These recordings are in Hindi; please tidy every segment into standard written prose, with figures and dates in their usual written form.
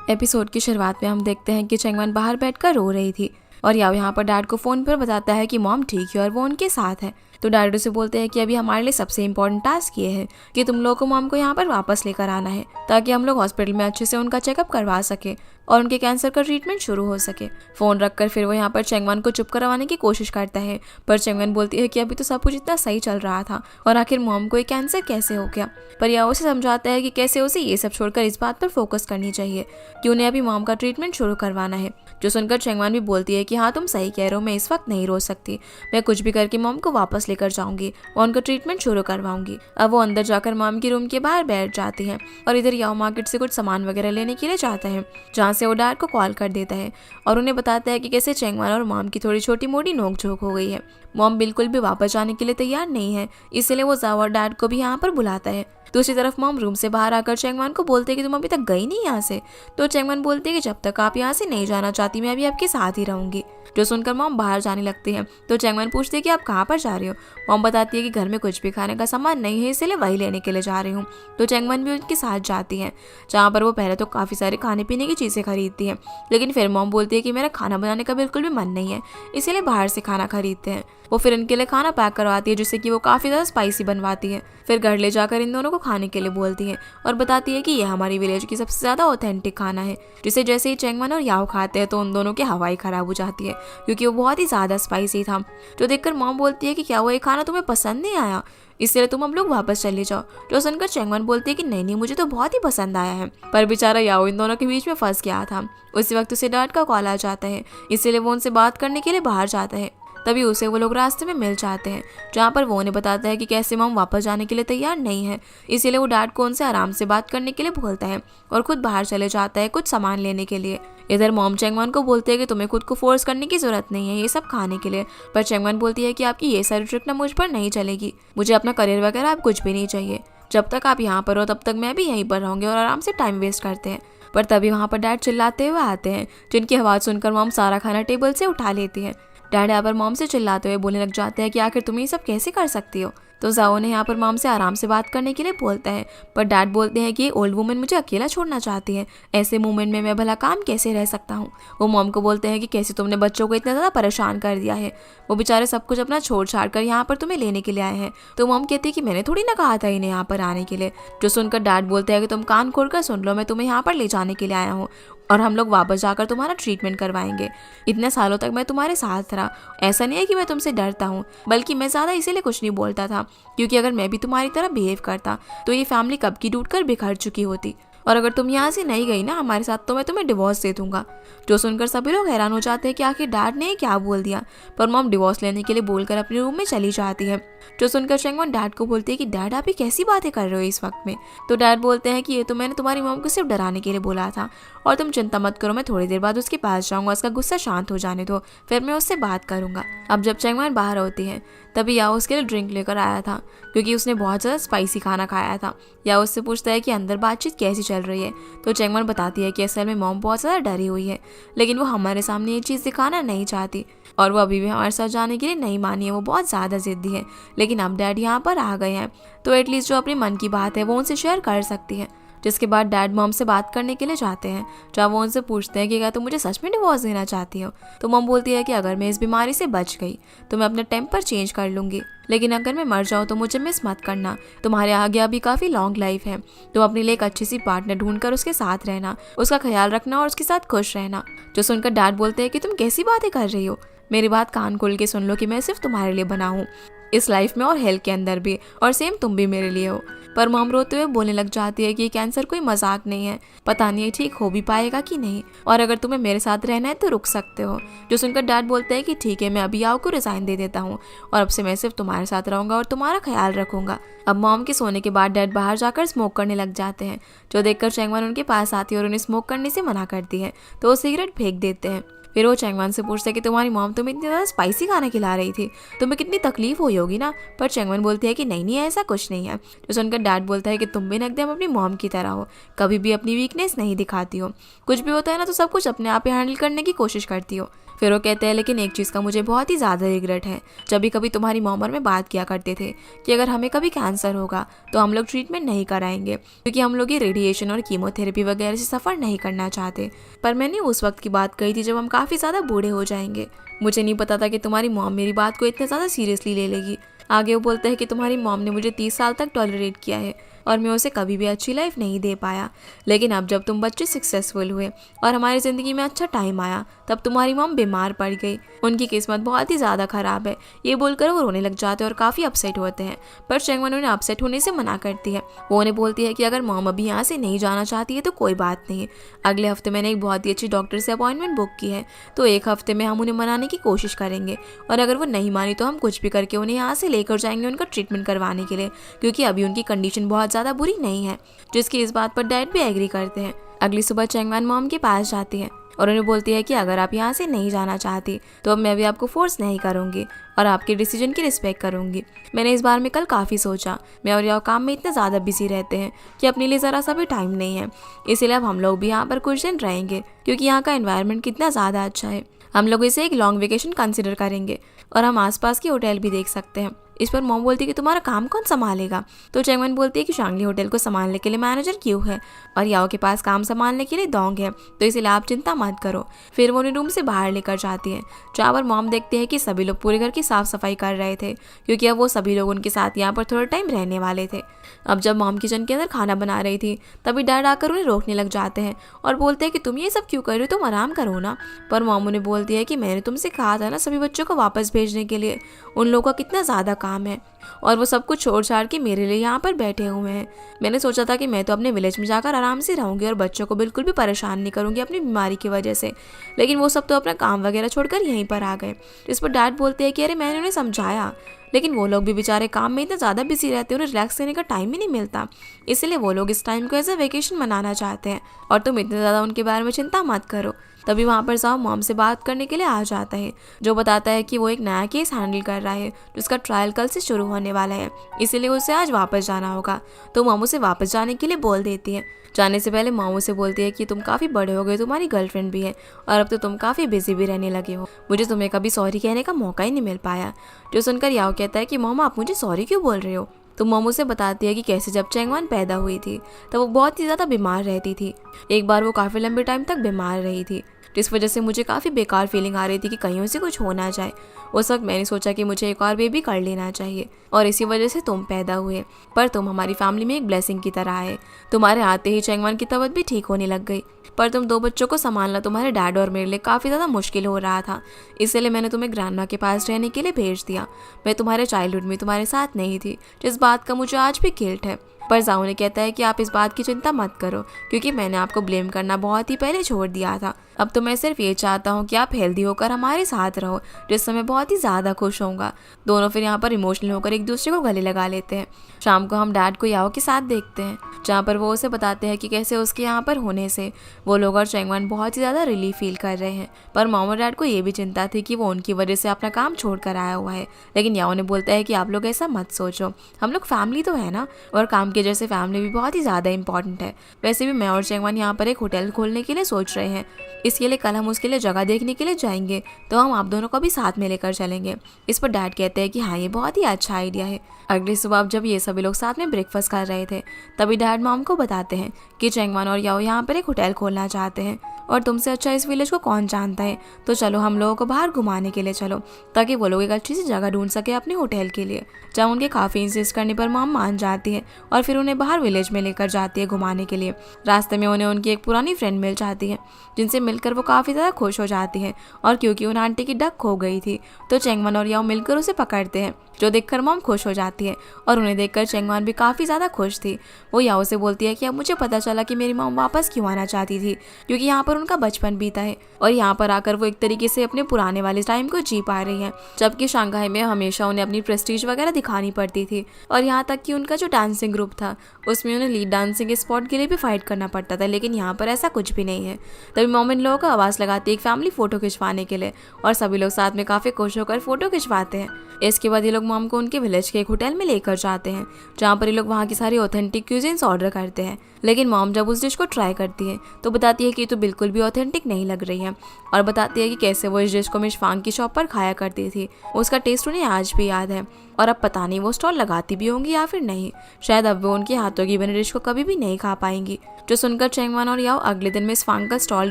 एपिसोड की शुरुआत में हम देखते हैं कि चेंगवन बाहर बैठकर रो रही थी और याओ यहाँ पर डैड को फोन पर बताता है कि मॉम ठीक है और वो उनके साथ है। तो डैड उसे बोलते हैं कि अभी हमारे लिए सबसे इम्पोर्टेंट टास्क ये है कि तुम लोगों को मॉम को यहाँ पर वापस लेकर आना है ताकि हम लोग हॉस्पिटल में अच्छे से उनका चेकअप करवा सके और उनके कैंसर का ट्रीटमेंट शुरू हो सके। फोन रखकर फिर वो यहाँ पर चेंगवन को चुप करवाने की कोशिश करता है, पर चेंगवन बोलती है कि अभी तो सब कुछ इतना सही चल रहा था और आखिर मॉम को ये कैंसर कैसे हो गया। पर याओ उसे समझाता है कि कैसे उसे ये सब छोड़कर इस बात पर फोकस करनी चाहिए कि उन्हें अभी मॉम का ट्रीटमेंट शुरू करवाना है। जो सुनकर चेंगवन भी बोलती है कि हाँ तुम सही कह रहे हो, मैं इस वक्त नहीं रो सकती, मैं कुछ भी करके मॉम को वापस लेकर जाऊंगी और उनका ट्रीटमेंट शुरू करवाऊंगी। अब वो अंदर जाकर मॉम की रूम के बाहर बैठ जाती है और इधर याओ मार्केट से कुछ सामान वगैरह लेने के लिए जाता है, जहाँ से वो डैड को कॉल कर देता है और उन्हें बताता है कि कैसे चेंगवन और मॉम की थोड़ी छोटी मोटी नोकझोंक हो गई है। मॉम बिल्कुल भी वापस जाने के लिए तैयार नहीं है, इसलिए वो जाओ और डैड को भी यहाँ पर बुलाता है। दूसरी तरफ मॉम रूम से बाहर आकर चेंगवन को बोलते हैं कि तुम अभी तक गई नहीं यहाँ से। तो चेंगवन बोलती है कि जब तक आप यहाँ से नहीं जाना चाहती मैं अभी आपके साथ ही रहूंगी। जो सुनकर मॉम बाहर जाने लगती है तो चेंगवन पूछती है कि आप कहाँ पर जा रही हो। मॉम बताती है कि घर में कुछ भी खाने का सामान नहीं है, इसलिए वही लेने के लिए जा रही हूँ। तो चेंगवन भी उनके साथ जाती है, जहाँ पर वो पहले तो काफ़ी सारे खाने पीने की चीज़ें खरीदती है, लेकिन फिर मॉम बोलती है कि मेरा खाना बनाने का बिल्कुल भी मन नहीं है, इसीलिए बाहर से खाना खरीदते हैं। वो फिर इनके लिए खाना पैक करवाती है जिससे कि वो काफ़ी ज़्यादा स्पाइसी बनवाती है। फिर घर ले जाकर इन दोनों को खाने के लिए बोलती है और बताती है कि ये हमारी विलेज की सबसे ज़्यादा ऑथेंटिक खाना है, जिसे जैसे ही चेंगवन और याओ खाते हैं तो उन दोनों की हवाई ख़राब हो जाती है क्योंकि वो बहुत ही ज़्यादा स्पाइसी था। जो देखकर मॉम बोलती है कि क्या वो ये खाना तुम्हें पसंद नहीं आया, इसलिए तुम हम लोग वापस चले जाओ। जो सुनकर चेंगवन बोलती है कि नहीं नहीं मुझे तो बहुत ही पसंद आया है। पर बेचारा याओ इन दोनों के बीच में फंस गया था। उसी वक्त उसे डैड का कॉल आ जाता है, इसीलिए वो उनसे बात करने के लिए बाहर जाता है। तभी उसे वो लोग रास्ते में मिल जाते हैं, जहाँ पर वो उन्हें बताता है कि कैसे मॉम वापस जाने के लिए तैयार नहीं है, इसीलिए वो डैड को उनसे आराम से बात करने के लिए बोलता है और खुद बाहर चले जाता है कुछ सामान लेने के लिए। इधर मॉम चेंगवन को बोलते हैं कि तुम्हें खुद को फोर्स करने की जरूरत नहीं है ये सब खाने के लिए। पर चेंगवन बोलती है कि आपकी ये सारी ट्रिक ना मुझ पर नहीं चलेगी, मुझे अपना करियर वगैरह आप कुछ भी नहीं चाहिए, जब तक आप यहाँ पर हो तब तक मैं भी यहीं पर रहूँगी और आराम से टाइम वेस्ट करते हैं। पर तभी वहाँ पर डैड चिल्लाते हुए आते हैं, जिनकी आवाज़ सुनकर मॉम सारा खाना टेबल से उठा लेती है। डैड यहाँ पर मॉम से चिल्लाते हुए बोलने लग जाते हैं कि आखिर तुम ये सब कैसे कर सकती हो। तो जाओ ने यहाँ पर मॉम से आराम से बात करने के लिए बोलता है, पर डैड बोलते हैं कि ओल्ड वुमन मुझे अकेला छोड़ना चाहती है, ऐसे मोमेंट में मैं भला काम कैसे रह सकता हूँ। वो मॉम को बोलते हैं कि कैसे तुमने बच्चों को इतना ज़्यादा परेशान कर दिया है, वो बेचारे सब कुछ अपना छोड़ छाड़ कर यहाँ पर तुम्हें लेने के लिए आए हैं। तो मॉम कहती है कि मैंने थोड़ी ना कहा था इन्हें यहाँ पर आने के लिए। जो सुनकर डैड बोलते हैं कि तुम कान खोल कर सुन लो, मैं तुम्हें यहाँ पर ले जाने के लिए आया हूँ और हम लोग वापस जाकर तुम्हारा ट्रीटमेंट करवाएंगे। इतने सालों तक मैं तुम्हारे साथ रहा, ऐसा नहीं है कि मैं तुमसे डरता हूँ, बल्कि मैं ज़्यादा इसीलिए कुछ नहीं बोलता था क्योंकि अगर मैं भी तुम्हारी तरह बिहेव करता तो ये फैमिली कब की टूट कर बिखर चुकी होती, और अगर तुम यहाँ से नहीं गई ना हमारे साथ तो मैं तुम्हें डिवोर्स दे दूंगा। जो सुनकर सभी लोग हैरान हो जाते हैं कि आखिर डैड ने क्या बोल दिया, पर मॉम डिवोर्स लेने के लिए बोलकर अपने रूम में चली जाती है। जो सुनकर चेंगवन डैड को बोलती है कि डैड आप ये कैसी बातें कर रहे हो इस वक्त में। तो डैड बोलते हैं कि ये तो मैंने तुम्हारी मॉम को सिर्फ डराने के लिए बोला था और तुम चिंता मत करो, मैं थोड़ी देर बाद उसके पास जाऊंगा, उसका गुस्सा शांत हो जाने दो, फिर मैं उससे बात करूंगा। अब जब चेंगवन बाहर होती है तभी याओ उसके लिए ड्रिंक लेकर आया था क्योंकि उसने बहुत ज़्यादा स्पाइसी खाना खाया था। याओ उससे पूछता है कि अंदर बातचीत कैसी चल रही है। तो चेंगवन बताती है कि असल में मॉम बहुत ज़्यादा डरी हुई है, लेकिन वो हमारे सामने ये चीज़ दिखाना नहीं चाहती और वो अभी भी हमारे साथ जाने के लिए नहीं मानी है, वो बहुत ज़्यादा ज़िद्दी है। लेकिन अब डैड यहाँ पर आ गए हैं तो एटलीस्ट जो अपने मन की बात है वो उनसे शेयर कर सकती है। जिसके बाद डैड मॉम से बात करने के लिए जाते हैं, जहाँ वो उनसे पूछते हैं कि क्या तुम मुझे सच में डिवोर्स देना चाहती हो। तो मॉम बोलती है कि अगर मैं इस बीमारी से बच गई तो मैं अपना टेम्पर चेंज कर लूँगी, लेकिन अगर मैं मर जाऊँ तो मुझे मिस मत करना, तुम्हारे आगे अभी काफ़ी लॉन्ग लाइफ है, तुम अपने लिए एक अच्छी सी पार्टनर ढूंढकर उसके साथ रहना, उसका ख्याल रखना और उसके साथ खुश रहना। जो सुनकर डैड बोलते हैं कि तुम कैसी बातें कर रही हो, मेरी बात कान खोल के सुन लो कि मैं सिर्फ तुम्हारे लिए बना हूँ इस लाइफ में और हेल्थ के अंदर भी, और सेम तुम भी मेरे लिए हो। पर मॉम रोते हुए बोलने लग जाती है कि कैंसर कोई मजाक नहीं है, पता नहीं ठीक हो भी पाएगा कि नहीं, और अगर तुम्हें मेरे साथ रहना है तो रुक सकते हो। जो सुनकर डैड बोलते हैं कि ठीक है, मैं अभी याओ को रिजाइन दे देता हूँ और अब से मैं सिर्फ तुम्हारे साथ रहूंगा और तुम्हारा ख्याल रखूंगा। अब मॉम के सोने के बाद डैड बाहर जाकर स्मोक करने लग जाते हैं। जो देखकर चेंगवन उनके पास आती है और उन्हें स्मोक करने से मना करती है तो वो सिगरेट फेंक देते हैं। फिर वो चैंगवान से पूछता है कि तुम्हारी मॉम तुम्हें इतनी ज़्यादा स्पाइसी खाना खिला रही थी, तुम्हें कितनी तकलीफ हुई होगी ना। पर चैंगवान बोलती है कि नहीं नहीं, ऐसा कुछ नहीं है। तो सुनकर डैड बोलता है कि तुम भी एकदम अपनी मॉम की तरह हो, कभी भी अपनी वीकनेस नहीं दिखाती हो, कुछ भी होता है ना तो सब कुछ अपने आप ही हैंडल करने की कोशिश करती हो। फिर वो कहते हैं लेकिन एक चीज़ का मुझे बहुत ही ज़्यादा रिग्रेट है। जब भी कभी तुम्हारी मॉम और मैं बात किया करते थे कि अगर हमें कभी कैंसर होगा तो हम लोग ट्रीटमेंट नहीं कराएंगे, क्योंकि हम लोग ये रेडिएशन और कीमोथेरेपी वगैरह से सफ़र नहीं करना चाहते। पर मैंने उस वक्त की बात कही थी जब हम काफ़ी ज़्यादा बूढ़े हो जाएंगे। मुझे नहीं पता था कि तुम्हारी मॉम मेरी बात को इतने ज़्यादा सीरियसली ले लेगी। आगे वो बोलते हैं कि तुम्हारी मॉम ने मुझे 30 साल तक टॉलरेट किया है और मैं उसे कभी भी अच्छी लाइफ नहीं दे पाया, लेकिन अब जब तुम बच्चे सक्सेसफुल हुए और हमारी ज़िंदगी में अच्छा टाइम आया तब तुम्हारी मॉम बीमार पड़ गई। उनकी किस्मत बहुत ही ज़्यादा ख़राब है। ये बोलकर वो रोने लग जाते हैं और काफ़ी अपसेट होते हैं, पर चैंगवान उन्हें अपसेट होने से मना करती है। वो उन्हें बोलती है कि अगर मॉम अभी यहाँ से नहीं जाना चाहती है तो कोई बात नहीं, अगले हफ्ते मैंने एक बहुत ही अच्छी डॉक्टर से अपॉइंटमेंट बुक की है, तो एक हफ्ते में हम उन्हें मनाने की कोशिश करेंगे और अगर वो नहीं मानी तो हम कुछ भी करके उन्हें यहाँ से लेकर जाएंगे उनका ट्रीटमेंट करवाने के लिए, क्योंकि अभी उनकी कंडीशन बहुत ज़्यादा बुरी नहीं है। जिसकी इस बात पर डैड भी एग्री करते हैं। अगली सुबह चैंगवान मॉम के पास जाती है और उन्हें बोलती है कि अगर आप यहाँ से नहीं जाना चाहती तो अब मैं भी आपको फोर्स नहीं करूँगी और आपके डिसीजन की रिस्पेक्ट करूँगी। मैंने इस बार में कल काफ़ी सोचा, मैं और याओ काम में इतने ज़्यादा बिजी रहते हैं कि अपने लिए ज़रा सा भी टाइम नहीं है, इसीलिए अब हम लोग भी यहाँ पर कुछ दिन रहेंगे क्योंकि यहाँ का एनवायरनमेंट कितना ज़्यादा अच्छा है। हम लोग इसे एक लॉन्ग वेकेशन कंसिडर करेंगे और हम आसपास के होटल भी देख सकते हैं। इस पर मॉम बोलती है कि तुम्हारा काम कौन संभालेगा। तो चैंगवान बोलती है कि शांगली होटल को संभालने के लिए मैनेजर क्यों है और याओ के पास काम संभालने के लिए दोंग है, तो इसलिए आप चिंता मत करो। फिर वो उन्हें रूम से बाहर लेकर जाती है, जहाँ पर मॉम देखते हैं कि सभी लोग पूरे घर की साफ सफाई कर रहे थे, क्योंकि अब वो सभी लोग उनके साथ यहाँ पर थोड़ा टाइम रहने वाले थे। अब जब मॉम किचन के अंदर खाना बना रही थी तभी डैड आकर उन्हें रोकने लग जाते हैं और बोलते हैं कि तुम ये सब क्यों कर रहे हो, तुम आराम करो ना। पर मॉम उन्हें बोलती है कि मैंने तुमसे कहा था ना सभी बच्चों को वापस भेजने के लिए, उन लोगों का कितना ज़्यादा काम है और वो सब कुछ छोड़ छाड़ के मेरे लिए यहाँ पर बैठे हुए हैं। मैंने सोचा था कि मैं तो अपने विलेज में जाकर आराम से रहूँगी और बच्चों को बिल्कुल भी परेशान नहीं करूँगी अपनी बीमारी की वजह से, लेकिन वो सब तो अपना काम वगैरह छोड़कर यहीं पर आ गए। इस पर डैड बोलते हैं कि अरे मैंने उन्हें समझाया, लेकिन वो लोग भी बेचारे काम में इतना ज़्यादा बिजी रहते हैं, उन्हें रिलैक्स करने का टाइम ही नहीं मिलता, इसलिए वो लोग इस टाइम को एज अ वेकेशन मनाना चाहते हैं और तुम इतने ज़्यादा उनके बारे में चिंता मत करो। तभी वहाँ पर जाओ मॉम से बात करने के लिए आ जाता है, जो बताता है कि वो एक नया केस हैंडल कर रहा है जिसका ट्रायल कल से शुरू होने वाला है, इसीलिए उसे आज वापस जाना होगा। तो मॉम उसे वापस जाने के लिए बोल देती है। जाने से पहले मॉम उसे बोलती है कि तुम काफ़ी बड़े हो गए, तुम्हारी गर्लफ्रेंड भी है और अब तो तुम काफ़ी बिजी भी रहने लगे हो, मुझे तुम्हें कभी सॉरी कहने का मौका ही नहीं मिल पाया। जो सुनकर याओ कहता है कि मॉम आप मुझे सॉरी क्यों बोल रहे हो। तो मॉम उसे बताती है कि कैसे जब चैंगवान पैदा हुई थी तब वो बहुत ही ज़्यादा बीमार रहती थी। एक बार वो काफ़ी लंबे टाइम तक बीमार रही थी, जिस वजह से मुझे काफ़ी बेकार फीलिंग आ रही थी कि कहीं उसे कुछ हो ना जाए। उस वक्त मैंने सोचा कि मुझे एक और बेबी कर लेना चाहिए और इसी वजह से तुम पैदा हुए, पर तुम हमारी फैमिली में एक ब्लेसिंग की तरह आए। तुम्हारे आते ही चैंगवान की तबीयत भी ठीक होने लग गई, पर तुम 2 बच्चों को संभालना तुम्हारे डैड और मेरे लिए काफ़ी ज़्यादा मुश्किल हो रहा था, इसलिए मैंने तुम्हें ग्रैंडमा के पास रहने के लिए भेज दिया। मैं तुम्हारे चाइल्डहुड में तुम्हारे साथ नहीं थी, जिस बात का मुझे आज भी गिल्ट है। पर जाओ ने कहता है कि आप इस बात की चिंता मत करो, क्योंकि मैंने आपको ब्लेम करना बहुत ही पहले छोड़ दिया था। अब तो मैं सिर्फ ये चाहता हूँ कि आप हेल्दी होकर हमारे साथ रहो, जिससे मैं बहुत ही ज़्यादा खुश होऊंगा। दोनों फिर यहाँ पर इमोशनल होकर एक दूसरे को गले लगा लेते हैं। शाम को हम डैड को याओ के साथ देखते हैं, जहाँ पर वो उसे बताते हैं कि कैसे उसके यहाँ पर होने से वो लोग और चैंगवान बहुत ही ज़्यादा रिलीफ फील कर रहे हैं। पर मॉम और डैड को ये भी चिंता थी कि वो उनकी वजह से अपना काम छोड़ कर आया हुआ है, लेकिन याओ ने बोलता है कि आप लोग ऐसा मत सोचो, हम लोग फैमिली तो है ना, और काम के जैसे फैमिली भी बहुत ही ज़्यादा इंपॉर्टेंट है। वैसे भी मैं और चैंगवान यहाँ पर एक होटल खोलने के लिए सोच रहे हैं, इसके लिए कल हम उसके लिए जगह देखने के लिए जाएंगे, तो हम आप दोनों को भी साथ में लेकर चलेंगे। इस पर डैड कहते हैं कि हाँ ये बहुत ही अच्छा आइडिया है। अगली सुबह जब ये सभी लोग साथ में ब्रेकफास्ट कर रहे थे तभी डैड मॉम को बताते हैं कि चैंगवान और याओ यहाँ पर एक होटल खोलना चाहते हैं और तुमसे अच्छा इस विलेज को कौन जानता है, तो चलो हम लोगों को बाहर घुमाने के लिए चलो, ताकि वो लोग एक अच्छी सी जगह ढूंढ सके अपने होटल के लिए। जब उनके काफ़ी इंसिस्ट करने पर मॉम मान जाती है और फिर उन्हें बाहर विलेज में लेकर जाती है घुमाने के लिए। रास्ते में उन्हें उनकी एक पुरानी फ्रेंड मिल जाती है, जिनसे मिलकर वो काफ़ी ज़्यादा खुश हो जाती है, और क्योंकि उन आंटी की डक खो गई थी तो चैंगवान और याओ मिलकर उसे पकड़ते हैं, जो देखकर मॉम खुश हो जाती है और उन्हें देखकर चैंगवान भी काफ़ी ज़्यादा खुश थी। वो याओ से बोलती है कि अब मुझे पता चला कि मेरी मॉम वापस क्यों आना चाहती थी, क्योंकि यहाँ पर उनका बचपन बीता है और यहाँ पर आकर वो एक तरीके से अपने पुराने वाले टाइम को जी पा रही हैं, जबकि शंघाई में हमेशा उन्हें अपनी प्रेस्टीज वगैरह दिखानी पड़ती थी और यहाँ तक कि उनका जो डांसिंग ग्रुप था, उसमें उन्हें लीड डांसिंग के स्पॉट के लिए भी फाइट करना पड़ता था, लेकिन यहाँ पर ऐसा कुछ भी नहीं है। तभी मॉम इन लोगों को आवाज़ लगाती है एक फैमिली फ़ोटो खिंचवाने के लिए, और सभी लोग साथ में काफ़ी खुश होकर फ़ोटो खिंचवाते हैं। इसके बाद ये लोग मॉम को उनके विलेज के एक होटल में लेकर जाते हैं, जहाँ पर ये लोग वहाँ की सारी ऑथेंटिक क्यूजिन्स ऑर्डर करते हैं। लेकिन मॉम जब उस डिश को ट्राई करती है तो बताती है कि ये तो बिल्कुल भी ऑथेंटिक नहीं लग रही है, और बताती है कि कैसे वो इस डिश को मिस फांग की शॉप पर खाया करती थी। उसका टेस्ट उन्हें आज भी याद है, और अब पता नहीं वो स्टॉल लगाती भी होंगी या फिर नहीं। शायद अब वो उनके हाथों की बनी डिश को कभी भी नहीं खा पाएंगी। जो सुनकर चेंगवान और याओ अगले दिन मिस फांग का स्टॉल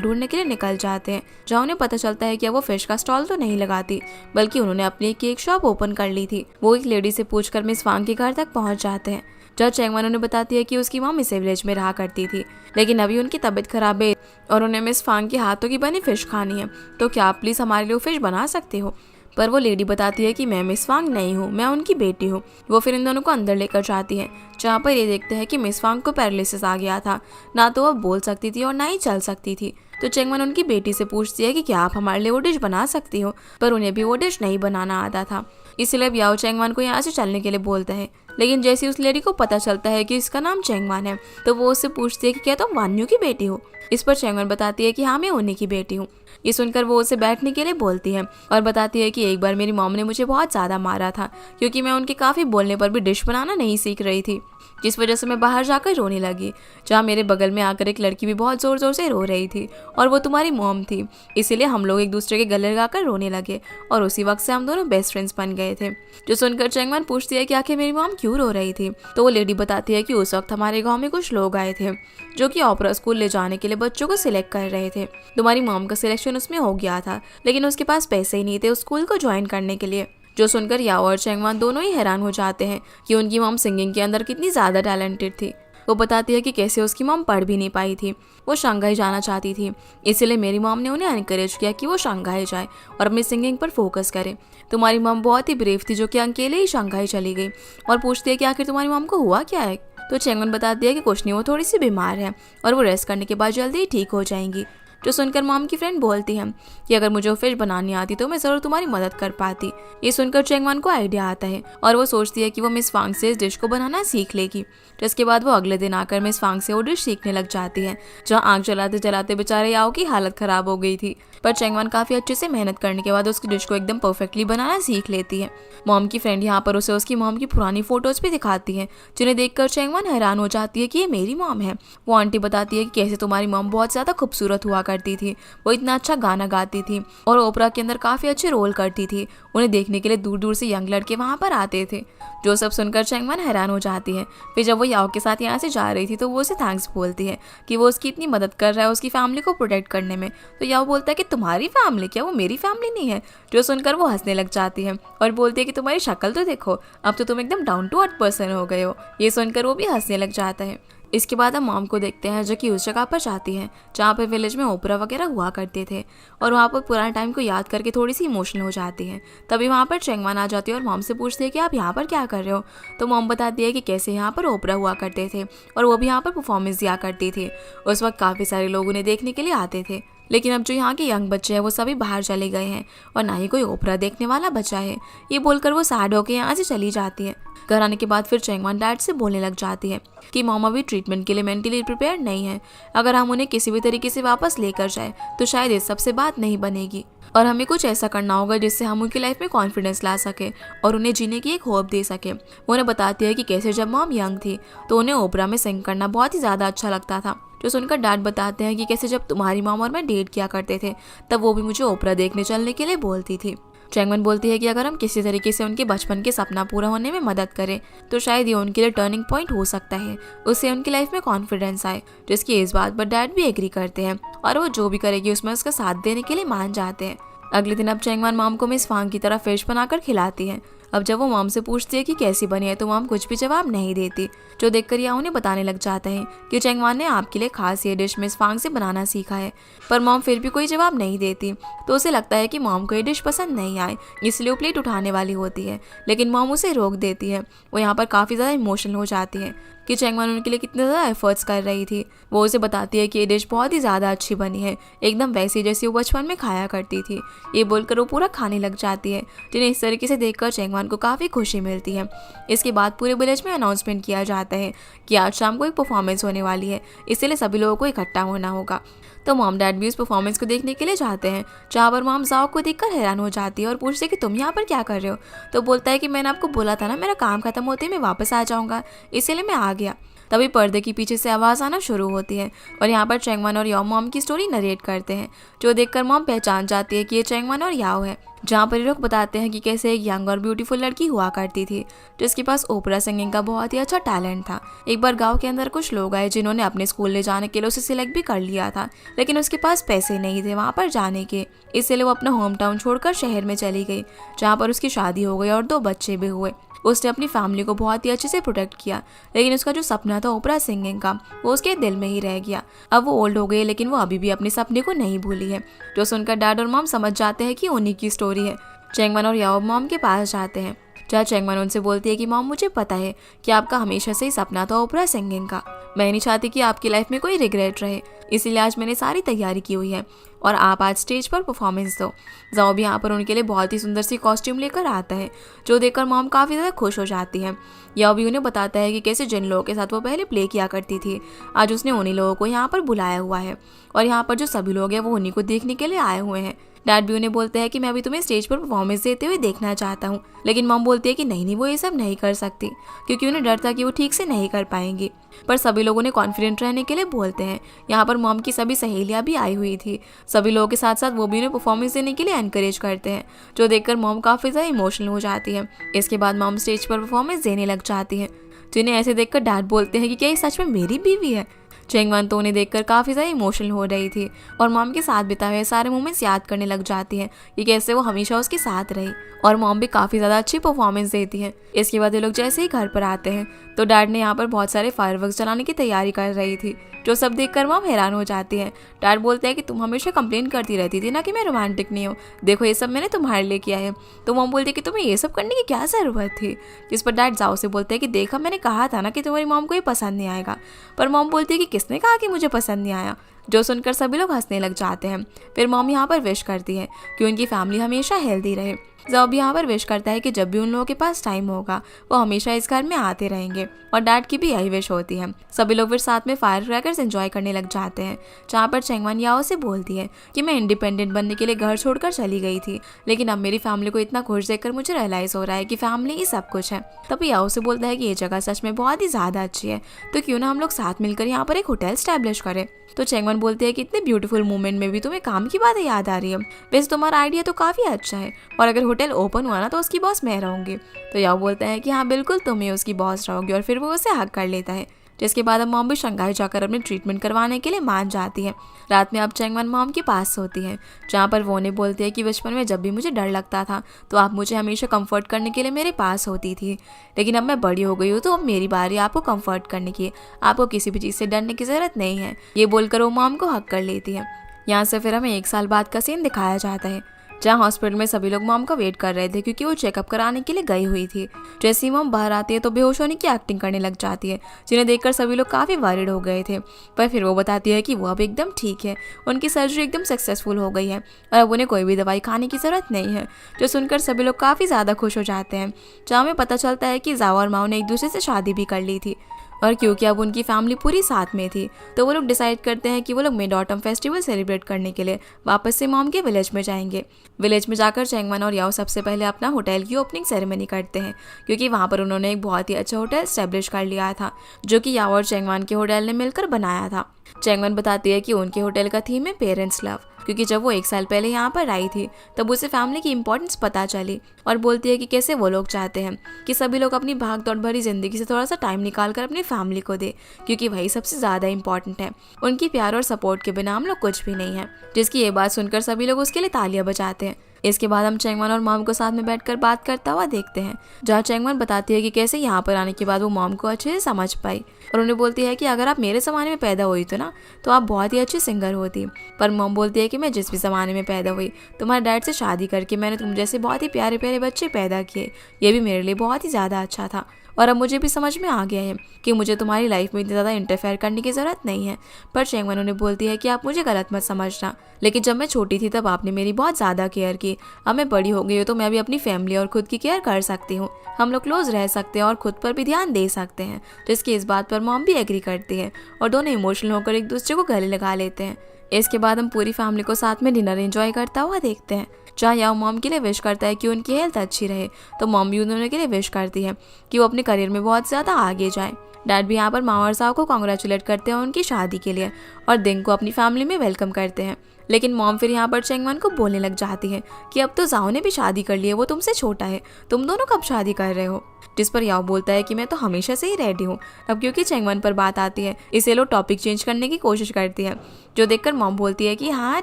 ढूंढने के लिए निकल जाते हैं, जहाँ उन्हें पता चलता है कि वो फिश का स्टॉल तो नहीं लगाती, बल्कि उन्होंने अपनी एक केक शॉप ओपन कर ली थी। वो एक लेडी से पूछकर मिस फांग के घर तक पहुंच जाते हैं, जहाँ चेंगवान उन्हें बताती है कि उसकी मॉम इसी विलेज में रहा करती थी, लेकिन अभी उनकी तबीयत खराब है और उन्हें मिस फांग के हाथों की बनी फिश खानी है, तो क्या आप प्लीज़ हमारे लिए फिश बना सकते हो। पर वो लेडी बताती है कि मैं मिस फांग नहीं हूँ, मैं उनकी बेटी हूँ। वो फिर इन दोनों को अंदर लेकर जाती है, जहाँ पर ये देखते हैं कि मिस फांग को पैरालिसिस आ गया था, ना तो वो बोल सकती थी और ना ही चल सकती थी। तो चेंगवन उनकी बेटी से पूछती है कि क्या आप हमारे लिए वो डिश बना सकती हो, पर उन्हें भी वो डिश नहीं बनाना आता था। इसलिए याओ चेंगवान को यहाँ से चलने के लिए बोलते हैं, लेकिन जैसे उस लेडी को पता चलता है कि इसका नाम चेंगवान है, तो वो उससे पूछती है कि क्या तुम वान्यू की बेटी हो। इस पर चेंगवान बताती है कि हाँ, मैं उन्हीं की बेटी हूँ। ये सुनकर वो उसे बैठने के लिए बोलती है और बताती है कि एक बार मेरी मॉम ने मुझे बहुत ज़्यादा मारा था, क्योंकि मैं उनके काफ़ी बोलने पर भी डिश बनाना नहीं सीख रही थी, जिस वजह से मैं बाहर जाकर रोने लगी, जहाँ मेरे बगल में आकर एक लड़की भी बहुत ज़ोर ज़ोर से रो रही थी, और वो तुम्हारी मॉम थी। इसीलिए हम लोग एक दूसरे के गले लगाकर रोने लगे, और उसी वक्त से हम दोनों बेस्ट फ्रेंड्स बन गए थे। जो सुनकर चेंगवान पूछती है कि आखिर मेरी मॉम क्यों रो रही थी, तो वो लेडी बताती है कि उस वक्त हमारे गाँव में कुछ लोग आए थे जो कि ओपेरा स्कूल ले जाने के लिए बच्चों को सिलेक्ट कर रहे थे। तुम्हारी मॉम का सिलेक्शन उसमें हो गया था, लेकिन उसके पास पैसे ही नहीं थे उस स्कूल को ज्वाइन करने के लिए। जो सुनकर याओ और चेंगवान दोनों ही हैरान हो जाते हैं कि उनकी मॉम सिंगिंग के अंदर कितनी ज़्यादा टैलेंटेड थी। वो बताती है कि कैसे उसकी मॉम पढ़ भी नहीं पाई थी, वो शंघाई जाना चाहती थी, इसलिए मेरी मॉम ने उन्हें एनकरेज किया कि वो शंघाई जाए और अपनी सिंगिंग पर फोकस करे। तुम्हारी मॉम बहुत ही ब्रेव थी, जो कि अकेले ही शंघाई चली गई, और पूछती है कि आखिर तुम्हारी मॉम को हुआ क्या है। तो चेंगवन बताती है कि कुछ नहीं, वो थोड़ी सी बीमार है और वो रेस्ट करने के बाद जल्दी ही ठीक हो जाएंगी। जो सुनकर मॉम की फ्रेंड बोलती है कि अगर मुझे वो फिश बनानी आती तो मैं ज़रूर तुम्हारी मदद कर पाती। ये सुनकर चेंगवान को आइडिया आता है और वो सोचती है कि वो मिस फांग से इस डिश को बनाना सीख लेगी। जिसके बाद वो अगले दिन आकर मिस फांग से वो डिश सीखने लग जाती है, जहाँ आग जलाते जलाते बेचारे याओ की हालत खराब हो गई थी, पर चेंगवान काफ़ी अच्छे से मेहनत करने के बाद उसकी डिश को एकदम परफेक्टली बनाना सीख लेती है। मॉम की फ्रेंड यहाँ पर उसे उसकी मॉम की पुरानी फोटोज भी दिखाती है, जिन्हें देखकर चेंगवान हैरान हो जाती है कि ये मेरी मॉम है। वो आंटी बताती है कि कैसे तुम्हारी मॉम बहुत ज़्यादा खूबसूरत हुआ करती थी, वो इतना अच्छा गाना गाती थी और ओपेरा के अंदर काफ़ी अच्छे रोल करती थी। उन्हें देखने के लिए दूर दूर से यंग लड़के वहाँ पर आते थे। जो सब सुनकर चेंगवान हैरान हो जाती है। फिर जब वो याओ के साथ यहाँ से जा रही थी तो वो उसे थैंक्स बोलती है कि वो उसकी इतनी मदद कर रहा है उसकी फैमिली को प्रोटेक्ट करने में। तो याओ बोलता है कि तुम्हारी फैमिली क्या, वो मेरी फैमिली नहीं है। जो सुनकर वो हंसने लग जाती है और बोलती है कि तुम्हारी शक्ल तो देखो, अब तो तुम एकदम डाउन टू अर्थ पर्सन हो गए हो। ये सुनकर वो भी हंसने लग जाता है। इसके बाद हम मॉम को देखते हैं, जो कि उस जगह पर जाती हैं जहाँ पर विलेज में ओपेरा वगैरह हुआ करते थे, और वहाँ पर पुराने टाइम को याद करके थोड़ी सी इमोशनल हो जाती है। तभी वहाँ पर चेंगवान आ जाती है और मॉम से पूछती है कि आप यहाँ पर क्या कर रहे हो। तो मॉम बताती है कि कैसे यहाँ पर ओपेरा हुआ करते थे और वो भी यहाँ पर परफॉर्मेंस दिया करती थी। उस वक्त काफ़ी सारे लोग उन्हें देखने के लिए आते थे, लेकिन अब जो यहाँ के यंग बच्चे हैं वो सभी बाहर चले गए हैं और ना ही कोई ओपेरा देखने वाला बचा है। ये बोलकर वो सैड होकर यहाँ से चली जाती है। घर आने के बाद फिर चेंगवान डैड से बोलने लग जाती है कि मॉम अभी ट्रीटमेंट के लिए मेंटली प्रिपेयर नहीं है। अगर हम उन्हें किसी भी तरीके से वापस लेकर जाए तो शायद इस सबसे बात नहीं बनेगी, और हमें कुछ ऐसा करना होगा जिससे हम उनकी लाइफ में कॉन्फिडेंस ला सके और उन्हें जीने की एक होप दे सके। वो उन्हें बताती है कि कैसे जब मॉम यंग थी तो उन्हें ओपेरा में सिंग करना बहुत ही ज़्यादा अच्छा लगता था। जो सुनकर डैड बताते हैं कि कैसे जब तुम्हारी मॉम और मैं डेट किया करते थे तब वो भी मुझे ओपेरा देखने चलने के लिए बोलती थी। चेंगवन बोलती है कि अगर हम किसी तरीके से उनके बचपन के सपना पूरा होने में मदद करें तो शायद ये उनके लिए टर्निंग पॉइंट हो सकता है, उससे उनकी लाइफ में कॉन्फिडेंस आए। जिसकी इस बात पर डैड भी एग्री करते हैं और वो जो भी करेगी उसमें उसका साथ देने के लिए मान जाते हैं। अगले दिन अब चेंगवान मॉम को मिस फांग की तरह फिश बनाकर खिलाती है। अब जब वो मॉम से पूछती है कि कैसी बनी है तो मॉम कुछ भी जवाब नहीं देती। जो देखकर याओ उन्हें बताने लग जाता है कि चेंगवान ने आपके लिए खास ये डिश मिस फांग से बनाना सीखा है, पर मॉम फिर भी कोई जवाब नहीं देती। तो उसे लगता है कि मॉम को ये डिश पसंद नहीं आए, इसलिए वो प्लेट उठाने वाली होती है, लेकिन मॉम उसे रोक देती है। वो यहाँ पर काफ़ी ज़्यादा इमोशनल हो जाती है। कि चैंगमन उनके लिए कितने ज़्यादा एफर्ट्स कर रही थी। वो उसे बताती है कि ये डिश बहुत ही ज़्यादा अच्छी बनी है, एकदम वैसी जैसी वो बचपन में खाया करती थी। ये बोलकर वो पूरा खाने लग जाती है, जिन्हें इस तरीके से देखकर चैंगमन को काफ़ी खुशी मिलती है। इसके बाद पूरे विलेज में अनाउंसमेंट किया जाता है कि आज शाम को एक परफॉर्मेंस होने वाली है, इसलिए सभी लोगों को इकट्ठा होना होगा। तो मॉम डैड भी उस परफॉर्मेंस को देखने के लिए जाते हैं, जहाँ पर मॉम जाओ को देखकर हैरान हो जाती है और पूछती है कि तुम यहाँ पर क्या कर रहे हो। तो बोलता है कि मैंने आपको बोला था ना, मेरा काम खत्म होते ही मैं वापस आ जाऊँगा, इसीलिए मैं आ गया। तभी पर्दे के पीछे से आवाज़ आना शुरू होती है और यहाँ पर चैंगमन और याओ मॉम की स्टोरी नरेट करते हैं, जो देखकर मॉम पहचान जाती है कि ये चैंगमन और याओ है। जहाँ पर ये लोग बताते हैं कि कैसे एक यंग और ब्यूटीफुल लड़की हुआ करती थी, जिसके पास ओपेरा सिंगिंग का बहुत ही अच्छा टैलेंट था। एक बार गांव के अंदर कुछ लोग आए जिन्होंने अपने स्कूल ले जाने के लिए उसे सिलेक्ट भी कर लिया था, लेकिन उसके पास पैसे नहीं थे वहाँ पर जाने के, इसलिए वो अपना होम टाउन छोड़कर शहर में चली गई, जहाँ पर उसकी शादी हो गई और 2 बच्चे भी हुए। उसने अपनी फैमिली को बहुत ही अच्छे से प्रोटेक्ट किया, लेकिन उसका जो सपना था ओपेरा सिंगिंग का, वो उसके दिल में ही रह गया। अब वो ओल्ड हो गई है, लेकिन वो अभी भी अपने सपने को नहीं भूली है। जो सुनकर डैड और मॉम समझ जाते हैं कि उन्हीं की स्टोरी है। चैंगमन और याओ मॉम के पास जाते हैं, जहाँ चैंगमन उनसे बोलती है कि मॉम, मुझे पता है कि आपका हमेशा से ही सपना था ओपेरा सिंगिंग का। मैं नहीं चाहती कि आपकी लाइफ में कोई रिग्रेट रहे, इसीलिए आज मैंने सारी तैयारी की हुई है और आप आज स्टेज पर परफॉर्मेंस दो। जाओ भी यहाँ पर उनके लिए बहुत ही सुंदर सी कॉस्ट्यूम लेकर आता है, जो देखकर मॉम काफ़ी ज़्यादा खुश हो जाती है। याओ भी उन्हें बताता है कि कैसे जिन लोगों के साथ वो पहले प्ले किया करती थी, आज उसने उन्हीं लोगों को यहाँ पर बुलाया हुआ है और यहाँ पर जो सभी लोग हैं वो उन्हीं को देखने के लिए आए हुए हैं। डैड भी उन्हें बोलते हैं कि मैं अभी तुम्हें स्टेज पर परफॉर्मेंस देते हुए देखना चाहता हूँ, लेकिन मॉम बोलती है कि नहीं, वो ये सब नहीं कर सकती, क्योंकि उन्हें डर था कि वो ठीक से नहीं कर पाएंगी। पर सभी लोगों ने कॉन्फिडेंट रहने के लिए बोलते हैं। यहाँ पर मॉम की सभी सहेलियाँ भी आई हुई थी, सभी लोगों के साथ साथ वो भी उन्हें परफॉर्मेंस देने के लिए एनकरेज करते हैं, जो देखकर मॉम काफ़ी ज़्यादा इमोशनल हो जाती है। इसके बाद मॉम स्टेज पर परफॉर्मेंस देने लग जाती है, जिन्हें ऐसे देखकर डैड बोलते हैं कि क्या ये सच में मेरी बीवी है। चैंगमन तो उन्हें देखकर काफ़ी ज़्यादा इमोशनल हो रही थी और मॉम के साथ बिताए हुए सारे मोमेंट्स याद करने लग जाती है कि कैसे वो हमेशा उसके साथ रही, और मॉम भी काफ़ी ज़्यादा अच्छी परफॉर्मेंस देती है। इसके बाद ये लोग जैसे ही घर पर आते हैं तो डैड ने यहाँ पर बहुत सारे फायरवर्क्स जलाने की तैयारी कर रही थी, जो सब देखकर मॉम हैरान हो जाती है। डैड बोलते हैं कि तुम हमेशा कंप्लेन करती रहती थी ना कि मैं रोमांटिक नहीं हूँ, देखो ये सब मैंने तुम्हारे लिए किया है। तो मॉम बोलती है कि तुम्हें ये सब करने की क्या ज़रूरत थी। जिस पर डैड जाओ से बोलते हैं कि देखा, मैंने कहा था ना कि तुम्हारी मॉम को ये पसंद नहीं आएगा। पर मॉम बोलती है कि किसने कहा कि मुझे पसंद नहीं आया, जो सुनकर सभी लोग हंसने लग जाते हैं। फिर मॉम यहाँ पर विश करती है कि उनकी फैमिली हमेशा हेल्दी रहे। जाओ भी यहाँ पर विश करता है कि जब भी उन लोगों के पास टाइम होगा वो हमेशा इस घर में आते रहेंगे, और डैड की भी यही विश होती है। सभी लोग फिर साथ में फायर क्रैकर्स एंजॉय करने लग जाते हैं, जहाँ पर चैंगमन याओ से बोलती है कि मैं इंडिपेंडेंट बनने के लिए घर छोड़कर चली गई थी, लेकिन अब मेरी फैमिली को इतना खुश देखकर मुझे रियलाइज हो रहा है कि फैमिली ही सब कुछ है। तभी याओ से बोलता है कि ये जगह सच में बहुत ही ज़्यादा अच्छी है, तो क्यों ना हम लोग साथ मिलकर यहाँ पर एक होटल स्टैब्लिश करें। तो चैंगमन बोलते हैं कि इतने ब्यूटीफुल मोमेंट में भी तुम्हें काम की बातें याद आ रही है, वैसे तुम्हारा आइडिया तो काफ़ी अच्छा है, और अगर होटल ओपन हुआ ना तो उसकी बॉस मैं रहूँगी। तो याओ बोलता है कि हाँ बिल्कुल, तुम ही उसकी बॉस रहोगी, और फिर वो उसे हक कर लेता है। जिसके बाद अब मॉम भी शंघाई जाकर अपने ट्रीटमेंट करवाने के लिए मान जाती है। रात में अब चैंगमन मॉम के पास सोती है, जहाँ पर वो उन्हें बोलती है कि बचपन में जब भी मुझे डर लगता था तो आप मुझे हमेशा कंफर्ट करने के लिए मेरे पास होती थी, लेकिन अब मैं बड़ी हो गई हूँ तो अब मेरी बारी आपको कंफर्ट करने की, आपको किसी भी चीज़ से डरने की ज़रूरत नहीं है। ये बोलकर वो मॉम को हक कर लेती है। यहाँ से फिर हमें 1 साल बाद का सीन दिखाया जाता है, जहाँ हॉस्पिटल में सभी लोग मॉम का वेट कर रहे थे, क्योंकि वो चेकअप कराने के लिए गई हुई थी। जैसे ही मॉम बाहर आती है तो बेहोश होने की एक्टिंग करने लग जाती है, जिन्हें देखकर सभी लोग काफ़ी वरिड हो गए थे। पर फिर वो बताती है कि वो अब एकदम ठीक है, उनकी सर्जरी एकदम सक्सेसफुल हो गई है और अब उन्हें कोई भी दवाई खाने की ज़रूरत नहीं है, जो सुनकर सभी लोग काफ़ी ज़्यादा खुश हो जाते हैं। जहाँ हमें पता चलता है कि जाओ और माओ ने एक दूसरे से शादी भी कर ली थी, और क्योंकि अब उनकी फैमिली पूरी साथ में थी तो वो लोग डिसाइड करते हैं कि वो लोग मिड ऑटम फेस्टिवल सेलिब्रेट करने के लिए वापस से मॉम के विलेज में जाएंगे। विलेज में जाकर चैंगमन और याओ सबसे पहले अपना होटल की ओपनिंग सेरेमनी करते हैं, क्योंकि वहाँ पर उन्होंने एक बहुत ही अच्छा होटल स्टैब्लिश कर लिया था, जो कि याओ और चैंगमन के होटल ने मिलकर बनाया था। चैंगमन बताती है कि उनके होटल का थीम है पेरेंट्स लव, क्योंकि जब वो 1 साल पहले यहाँ पर आई थी तब उसे फैमिली की इंपॉर्टेंस पता चली, और बोलती है कि कैसे वो लोग चाहते हैं कि सभी लोग अपनी भाग दौड़ भरी जिंदगी से थोड़ा सा टाइम निकाल कर अपनी फैमिली को दे, क्योंकि वही सबसे ज़्यादा इंपॉर्टेंट है। उनकी प्यार और सपोर्ट के बिना हम लोग कुछ भी नहीं है। जिसकी ये बात सुनकर सभी लोग उसके लिए तालियां बजाते हैं। इसके बाद हम चैंगमन और मॉम को साथ में बैठकर बात करता हुआ देखते हैं, जहाँ चैंगमन बताती है कि कैसे यहाँ पर आने के बाद वो मॉम को अच्छे से समझ पाई, और उन्हें बोलती है कि अगर आप मेरे ज़माने में पैदा हुई तो ना तो आप बहुत ही अच्छी सिंगर होती। पर मॉम बोलती है कि मैं जिस भी ज़माने में पैदा हुई, तुम्हारे डैड से शादी करके मैंने तुम जैसे बहुत ही प्यारे प्यारे बच्चे पैदा किए, ये भी मेरे लिए बहुत ही ज़्यादा अच्छा था। और अब मुझे भी समझ में आ गया है कि मुझे तुम्हारी लाइफ में इतनी ज़्यादा इंटरफेयर करने की ज़रूरत नहीं है। पर चैंगवन उन्हें बोलती है कि आप मुझे गलत मत समझना, लेकिन जब मैं छोटी थी तब आपने मेरी बहुत ज़्यादा केयर की। अब मैं बड़ी हो गई हूँ तो मैं भी अपनी फैमिली और खुद की केयर कर सकती हूँ। हम लोग क्लोज रह सकते हैं और खुद पर भी ध्यान दे सकते हैं। जिसकी इस बात पर मॉम भी एग्री करती है और दोनों इमोशनल होकर एक दूसरे को गले लगा लेते हैं। इसके बाद हम पूरी फैमिली को साथ में डिनर एंजॉय करता हुआ देखते हैं, जहाँ याओ मॉम के लिए विश करता है कि उनकी हेल्थ अच्छी रहे, तो मॉम भी उन्होंने के लिए विश करती है कि वो अपने करियर में बहुत ज़्यादा आगे जाए। डैड भी यहाँ पर माँ और साओ को कॉन्ग्रेचुलेट करते हैं उनकी शादी के लिए और दिंग को अपनी फैमिली में वेलकम करते हैं। लेकिन मॉम फिर यहाँ पर चैंगवन को बोलने लग जाती है कि अब तो जाओ ने भी शादी कर ली है, वो तुमसे छोटा है, तुम दोनों कब शादी कर रहे हो। जिस पर याओ बोलता है कि मैं तो हमेशा से ही रेडी हूँ। अब क्योंकि चैंगवन पर बात आती है इसे लो टॉपिक चेंज करने की कोशिश करती है, जो देखकर मॉम बोलती है कि हाँ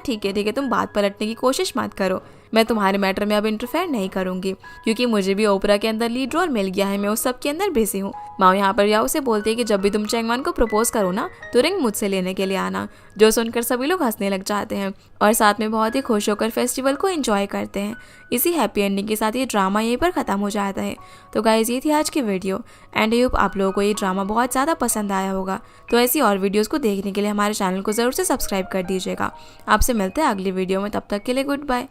ठीक है तुम बात पलटने की कोशिश मत करो, मैं तुम्हारे मैटर में अब इंटरफेयर नहीं करूंगी क्योंकि मुझे भी ओपरा के अंदर लीड रोल मिल गया है, मैं उस सब के अंदर बिजी हूँ। माओ यहाँ पर याओ से बोलती है कि जब भी तुम चैंगवन को प्रपोज करो ना तो रिंग मुझसे लेने के लिए आना, जो सुनकर सभी लोग हंसने लग जाते हैं और साथ में बहुत ही खुश होकर फेस्टिवल को एंजॉय करते हैं। इसी हैप्पी एंडिंग के साथ ये ड्रामा यहीं पर ख़त्म हो जाता है। तो गाइज ये थी आज की वीडियो एंड आई होप आप लोगों को ये ड्रामा बहुत ज़्यादा पसंद आया होगा। तो ऐसी और वीडियोज़ को देखने के लिए हमारे चैनल को ज़रूर से सब्सक्राइब कर दीजिएगा। आपसे मिलते हैं अगली वीडियो में, तब तक के लिए गुड बाय।